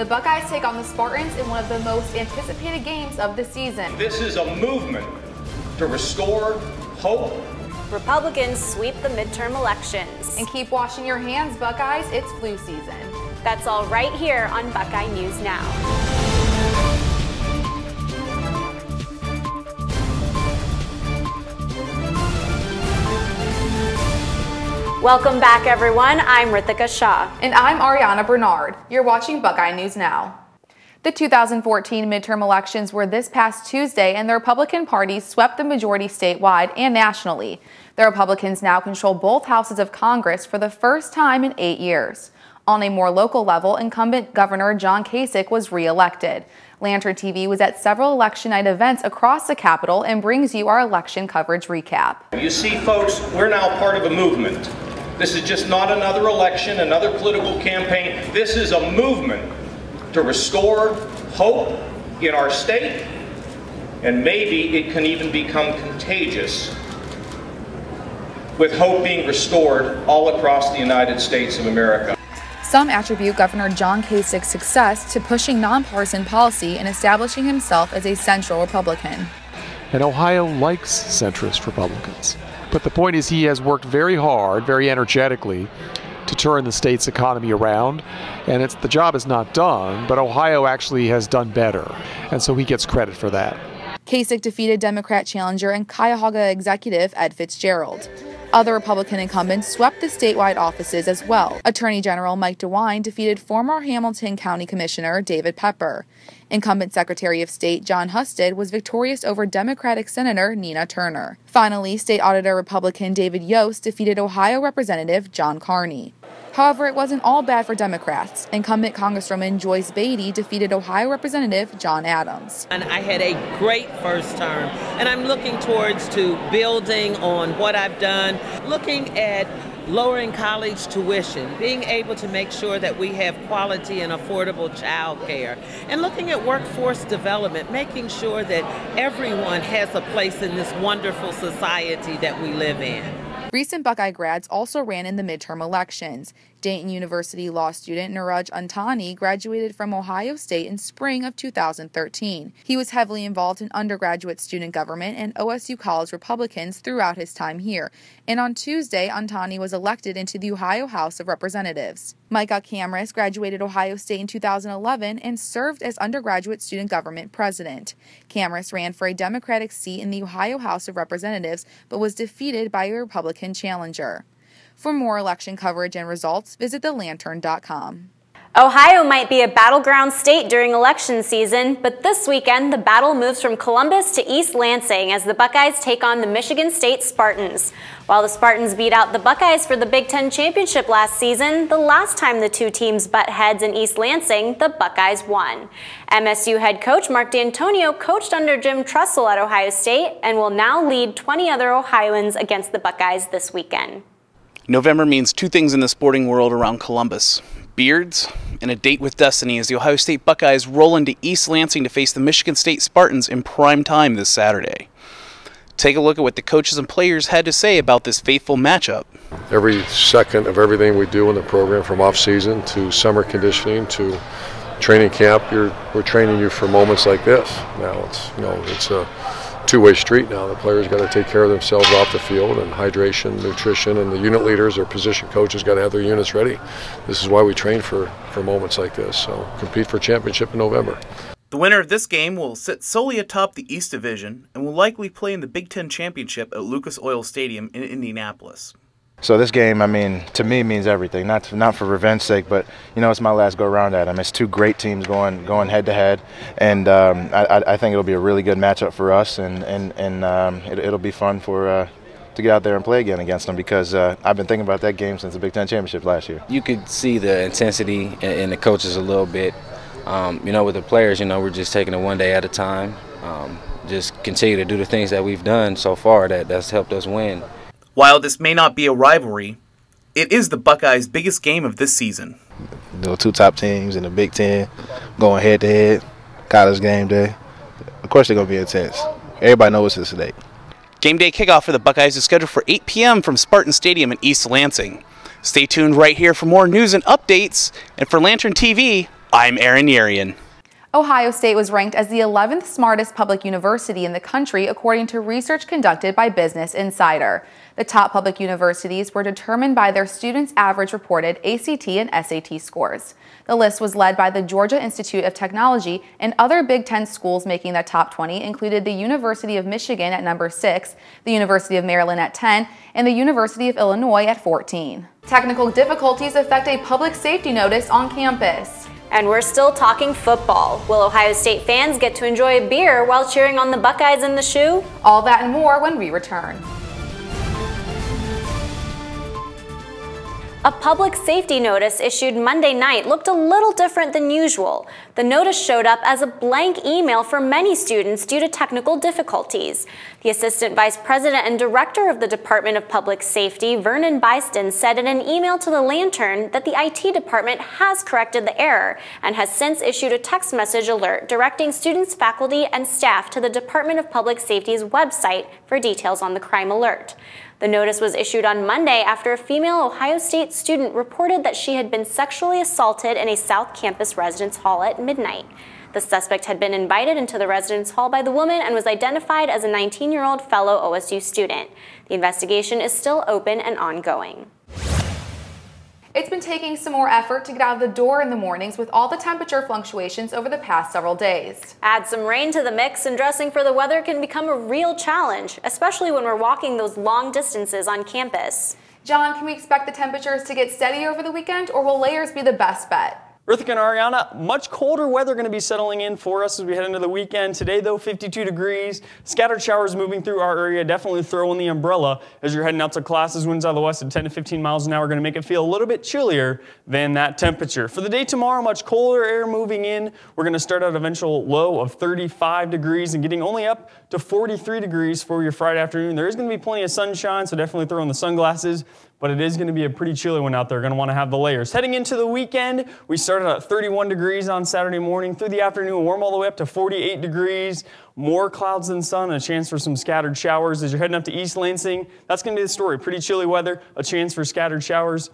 The Buckeyes take on the Spartans in one of the most anticipated games of the season. This is a movement to restore hope. Republicans sweep the midterm elections. And keep washing your hands, Buckeyes. It's flu season. That's all right here on Buckeye News Now. Welcome back, everyone. I'm Ritika Shah. And I'm Ariana Bernard. You're watching Buckeye News Now. The 2014 midterm elections were this past Tuesday, and the Republican Party swept the majority statewide and nationally. The Republicans now control both houses of Congress for the first time in 8 years. On a more local level, incumbent Governor John Kasich was re-elected. Lantern TV was at several election night events across the Capitol and brings you our election coverage recap. You see, folks, we're now part of a movement. This is just not another election, another political campaign. This is a movement to restore hope in our state, and maybe it can even become contagious, with hope being restored all across the United States of America. Some attribute Governor John Kasich's success to pushing nonpartisan policy and establishing himself as a central Republican. And Ohio likes centrist Republicans. But the point is, he has worked very hard, very energetically, to turn the state's economy around. And the job is not done, but Ohio actually has done better. And so he gets credit for that. Kasich defeated Democrat challenger and Cuyahoga executive Ed Fitzgerald. Other Republican incumbents swept the statewide offices as well. Attorney General Mike DeWine defeated former Hamilton County Commissioner David Pepper. Incumbent Secretary of State John Husted was victorious over Democratic Senator Nina Turner. Finally, State Auditor Republican David Yost defeated Ohio Representative John Carney. However, it wasn't all bad for Democrats. Incumbent Congresswoman Joyce Beatty defeated Ohio Representative John Adams. And I had a great first term, and I'm looking towards to building on what I've done, looking at lowering college tuition, being able to make sure that we have quality and affordable child care, and looking at workforce development, making sure that everyone has a place in this wonderful society that we live in. Recent Buckeye grads also ran in the midterm elections. Dayton University law student Niraj Antani graduated from Ohio State in spring of 2013. He was heavily involved in undergraduate student government and OSU college Republicans throughout his time here. And on Tuesday, Antani was elected into the Ohio House of Representatives. Micah Camrus graduated Ohio State in 2011 and served as undergraduate student government president. Camrus ran for a Democratic seat in the Ohio House of Representatives, but was defeated by a Republican challenger. For more election coverage and results, visit thelantern.com. Ohio might be a battleground state during election season, but this weekend the battle moves from Columbus to East Lansing as the Buckeyes take on the Michigan State Spartans. While the Spartans beat out the Buckeyes for the Big Ten championship last season, the last time the two teams butt heads in East Lansing, the Buckeyes won. MSU head coach Mark D'Antonio coached under Jim Tressel at Ohio State and will now lead 20 other Ohioans against the Buckeyes this weekend. November means two things in the sporting world around Columbus: beards and a date with destiny, as the Ohio State Buckeyes roll into East Lansing to face the Michigan State Spartans in prime time this Saturday. Take a look at what the coaches and players had to say about this fateful matchup. Every second of everything we do in the program, from off-season to summer conditioning to training camp, we're training you for moments like this. Now it's a two-way street now. The players got to take care of themselves off the field, and hydration, nutrition, and the unit leaders or position coaches got to have their units ready. This is why we train for moments like this. So compete for championship in November. The winner of this game will sit solely atop the East Division and will likely play in the Big Ten Championship at Lucas Oil Stadium in Indianapolis. So this game, I mean, to me means everything. Not for revenge's sake, but it's my last go around at them. It's two great teams going head to head, and I think it'll be a really good matchup for us, and it'll be fun to get out there and play again against them, because I've been thinking about that game since the Big Ten Championship last year. You could see the intensity in the coaches a little bit. With the players, we're just taking it one day at a time. Just continue to do the things that we've done so far that's helped us win. While this may not be a rivalry, it is the Buckeyes' biggest game of this season. The two top teams in the Big Ten going head-to-head, college game day. Of course they're going to be intense. Everybody knows it's today. Game day kickoff for the Buckeyes is scheduled for 8 p.m. from Spartan Stadium in East Lansing. Stay tuned right here for more news and updates. And for Lantern TV, I'm Aaron Yerian. Ohio State was ranked as the 11th smartest public university in the country according to research conducted by Business Insider. The top public universities were determined by their students' average reported ACT and SAT scores. The list was led by the Georgia Institute of Technology, and other Big Ten schools making the top 20 included the University of Michigan at number 6, the University of Maryland at 10, and the University of Illinois at 14. Technical difficulties affect a public safety notice on campus. And we're still talking football. Will Ohio State fans get to enjoy a beer while cheering on the Buckeyes in the shoe? All that and more when we return. A public safety notice issued Monday night looked a little different than usual. The notice showed up as a blank email for many students due to technical difficulties. The Assistant Vice President and Director of the Department of Public Safety, Vernon Byston, said in an email to the Lantern that the IT department has corrected the error and has since issued a text message alert directing students, faculty, and staff to the Department of Public Safety's website for details on the crime alert. The notice was issued on Monday after a female Ohio State student reported that she had been sexually assaulted in a South Campus residence hall at midnight. The suspect had been invited into the residence hall by the woman and was identified as a 19-year-old fellow OSU student. The investigation is still open and ongoing. It's been taking some more effort to get out of the door in the mornings with all the temperature fluctuations over the past several days. Add some rain to the mix and dressing for the weather can become a real challenge, especially when we're walking those long distances on campus. John, can we expect the temperatures to get steady over the weekend, or will layers be the best bet? Rithika and Ariana, much colder weather going to be settling in for us as we head into the weekend. Today, though, 52 degrees. Scattered showers moving through our area. Definitely throw in the umbrella as you're heading out to classes. Winds out of the west at 10 to 15 miles an hour are going to make it feel a little bit chillier than that temperature. For the day tomorrow, much colder air moving in. We're going to start at an eventual low of 35 degrees and getting only up to 43 degrees for your Friday afternoon. There is going to be plenty of sunshine, so definitely throw in the sunglasses. But it is going to be a pretty chilly one out there. Going to want to have the layers. Heading into the weekend, we started at 31 degrees on Saturday morning. Through the afternoon, warm all the way up to 48 degrees. More clouds than sun, and a chance for some scattered showers. As you're heading up to East Lansing, that's going to be the story. Pretty chilly weather, a chance for scattered showers,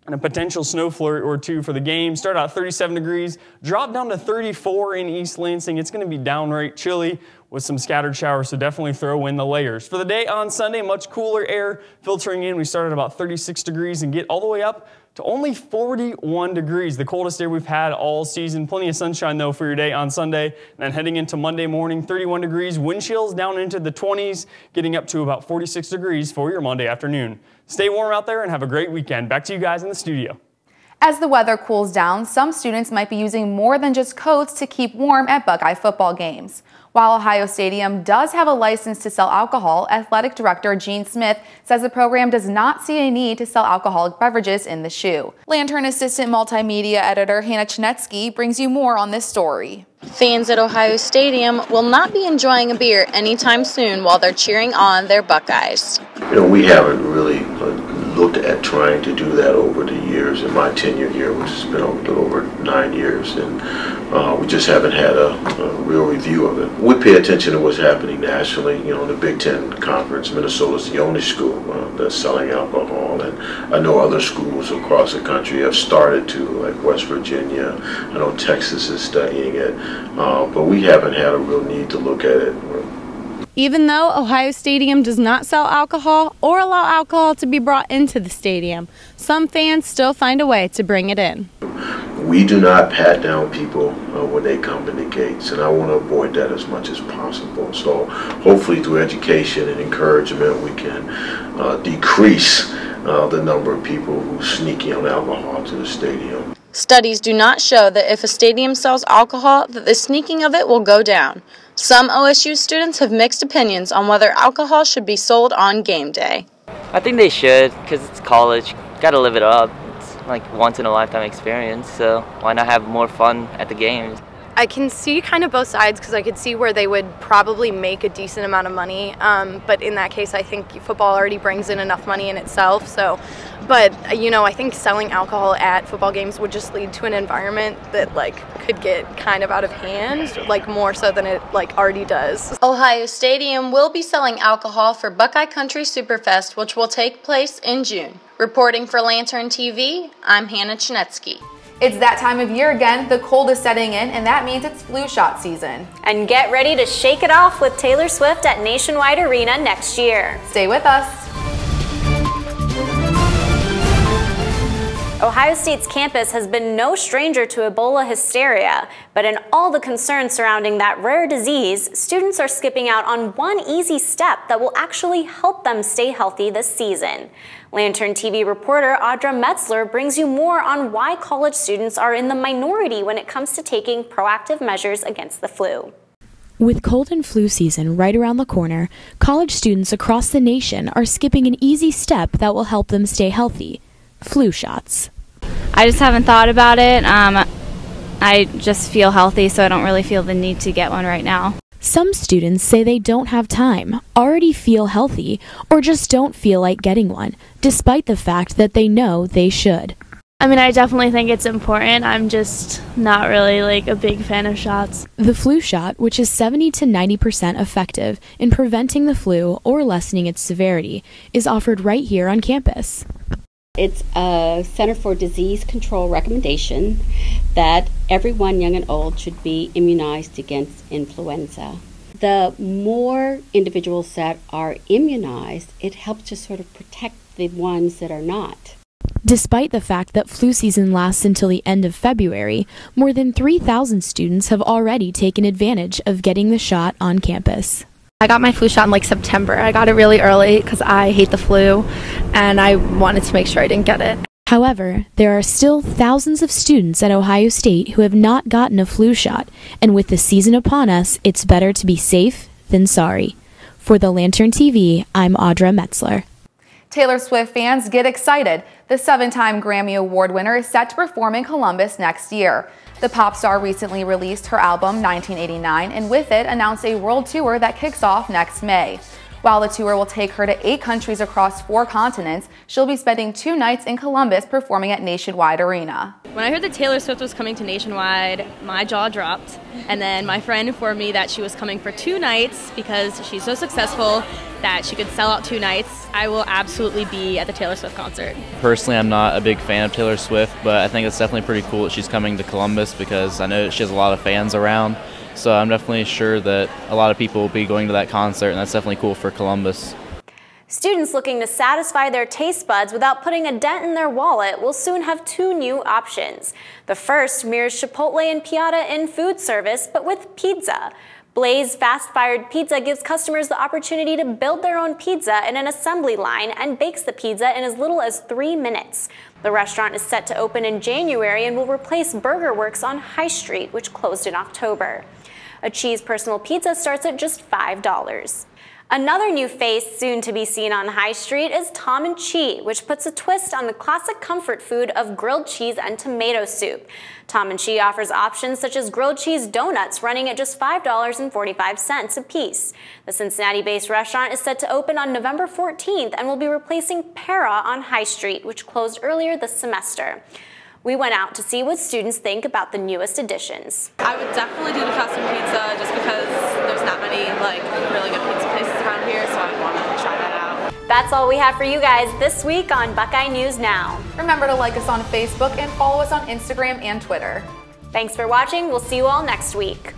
and a potential snow flurry or two for the game. Start out 37 degrees, drop down to 34 in East Lansing. It's going to be downright chilly with some scattered showers, so definitely throw in the layers. For the day on Sunday, much cooler air filtering in. We start at about 36 degrees and get all the way up to only 41 degrees, the coldest air we've had all season. Plenty of sunshine, though, for your day on Sunday. And then heading into Monday morning, 31 degrees, wind chills down into the 20s, getting up to about 46 degrees for your Monday afternoon. Stay warm out there and have a great weekend. Back to you guys in the studio. As the weather cools down, some students might be using more than just coats to keep warm at Buckeye football games. While Ohio Stadium does have a license to sell alcohol, Athletic Director Gene Smith says the program does not see a need to sell alcoholic beverages in the shoe. Lantern Assistant Multimedia Editor Hannah Chinetsky brings you more on this story. Fans at Ohio Stadium will not be enjoying a beer anytime soon while they're cheering on their Buckeyes. We haven't really looked at trying to do that over the years in my tenure here, which has been a little over 9 years, and we just haven't had a real review of it. We pay attention to what's happening nationally. The Big Ten Conference, Minnesota's the only school that's selling alcohol, and I know other schools across the country have started to, like West Virginia. I know Texas is studying it, but we haven't had a real need to look at it. Even though Ohio Stadium does not sell alcohol or allow alcohol to be brought into the stadium, some fans still find a way to bring it in. We do not pat down people when they come in the gates, and I want to avoid that as much as possible. So hopefully through education and encouragement we can decrease the number of people who sneak in alcohol to the stadium. Studies do not show that if a stadium sells alcohol, that the sneaking of it will go down. Some OSU students have mixed opinions on whether alcohol should be sold on game day. I think they should, because it's college. Got to live it up. It's like once in a lifetime experience, so why not have more fun at the games? I can see kind of both sides, because I could see where they would probably make a decent amount of money, but in that case I think football already brings in enough money in itself. But I think selling alcohol at football games would just lead to an environment that could get kind of out of hand, more so than it already does. Ohio Stadium will be selling alcohol for Buckeye Country Superfest, which will take place in June. Reporting for Lantern TV, I'm Hannah Chinetsky. It's that time of year again. The cold is setting in, and that means it's flu shot season. And get ready to shake it off with Taylor Swift at Nationwide Arena next year. Stay with us. Ohio State's campus has been no stranger to Ebola hysteria, but in all the concerns surrounding that rare disease, students are skipping out on one easy step that will actually help them stay healthy this season. Lantern TV reporter Audra Metzler brings you more on why college students are in the minority when it comes to taking proactive measures against the flu. With cold and flu season right around the corner, college students across the nation are skipping an easy step that will help them stay healthy: flu shots. I just haven't thought about it. I just feel healthy, so I don't really feel the need to get one right now. Some students say they don't have time, already feel healthy, or just don't feel like getting one, despite the fact that they know they should. I mean, I definitely think it's important. I'm just not really like a big fan of shots. The flu shot, which is 70 to 90% effective in preventing the flu or lessening its severity, is offered right here on campus. It's a Center for Disease Control recommendation that everyone, young and old, should be immunized against influenza. The more individuals that are immunized, it helps to sort of protect the ones that are not. Despite the fact that flu season lasts until the end of February, more than 3,000 students have already taken advantage of getting the shot on campus. I got my flu shot in like September. I got it really early because I hate the flu and I wanted to make sure I didn't get it. However, there are still thousands of students at Ohio State who have not gotten a flu shot, and with the season upon us, it's better to be safe than sorry. For the Lantern TV, I'm Audra Metzler. Taylor Swift fans, get excited. The 7-time Grammy Award winner is set to perform in Columbus next year. The pop star recently released her album 1989 and with it announced a world tour that kicks off next May. While the tour will take her to 8 countries across 4 continents, she'll be spending 2 nights in Columbus performing at Nationwide Arena. When I heard that Taylor Swift was coming to Nationwide, my jaw dropped. And then my friend informed me that she was coming for 2 nights because she's so successful that she could sell out 2 nights. I will absolutely be at the Taylor Swift concert. Personally, I'm not a big fan of Taylor Swift, but I think it's definitely pretty cool that she's coming to Columbus because I know that she has a lot of fans around. So I'm definitely sure that a lot of people will be going to that concert, and that's definitely cool for Columbus. Students looking to satisfy their taste buds without putting a dent in their wallet will soon have 2 new options. The first mirrors Chipotle and Piata in food service, but with pizza. Blaze Fast-Fired Pizza gives customers the opportunity to build their own pizza in an assembly line and bakes the pizza in as little as 3 minutes. The restaurant is set to open in January and will replace Burger Works on High Street, which closed in October. A cheese personal pizza starts at just $5. Another new face soon to be seen on High Street is Tom & Chi, which puts a twist on the classic comfort food of grilled cheese and tomato soup. Tom & Chi offers options such as grilled cheese donuts running at just $5.45 a piece. The Cincinnati-based restaurant is set to open on November 14th and will be replacing Para on High Street, which closed earlier this semester. We went out to see what students think about the newest additions. I would definitely do the custom pizza just because there's not many really good pizza places around here, so I want to try that out. That's all we have for you guys this week on Buckeye News Now. Remember to like us on Facebook and follow us on Instagram and Twitter. Thanks for watching. We'll see you all next week.